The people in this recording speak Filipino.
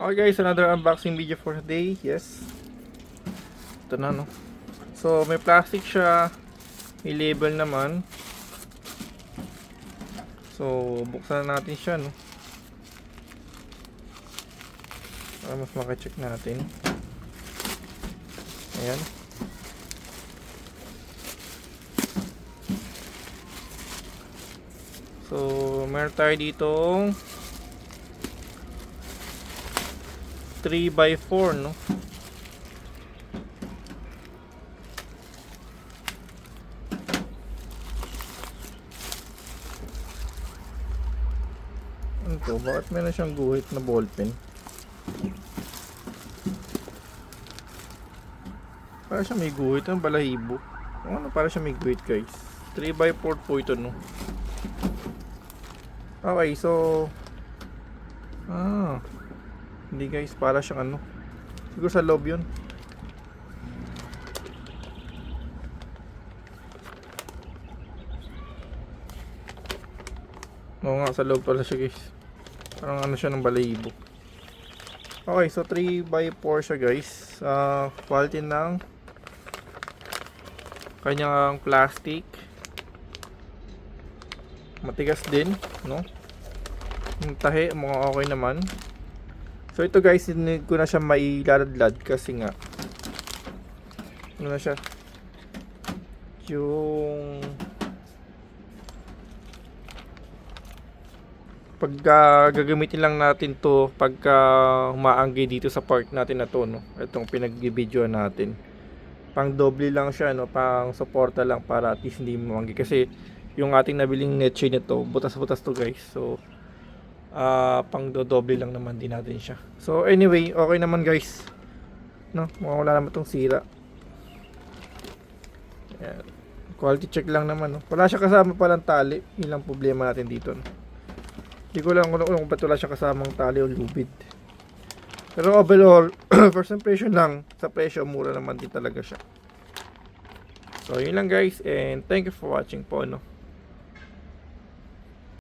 Okay guys, another unboxing video for today. Yes, ito na no. So may plastic siya, may label naman. So buksan na natin siya no, para mas makacheck natin. Ayan. So meron tayo ditong 3x4 no. Ano to? Bakit meron siyang guhit na ballpen? Para siya may guhit ng balahibo. Ano, para siya may guhit guys. 3x4 po ito no. Okay, so hindi guys, para siyang ano, siguro sa loob yun. Oo nga, sa loob pala siya guys. Parang ano siya ng balahibo. Okay, so 3x4 siya guys. Quality ng kanyang plastic. Matigas din, no? Yung tahi, mga okay naman. So ito guys, hindi ko na siya mailaladlad kasi nga ano na siya, yung pagka gagamitin lang natin to pagka umaanggi dito sa part natin na to no. Itong pinag-videoan natin, pang doble lang siya no, pang suporta lang para at least hindi maanggi kasi yung ating nabiling net chain nito butas-butas to guys. So pang dodoble lang naman din natin siya. So anyway, okay naman guys no, wala naman tong sira. Ayan. Quality check lang naman no. Wala siya kasama palang tali, yun lang problema natin dito no. Hindi ko lang kung ba't wala siya kasamang tali o lubid. Pero overall first impression lang, sa presyo mura naman din talaga siya. So yun lang guys, and thank you for watching po no.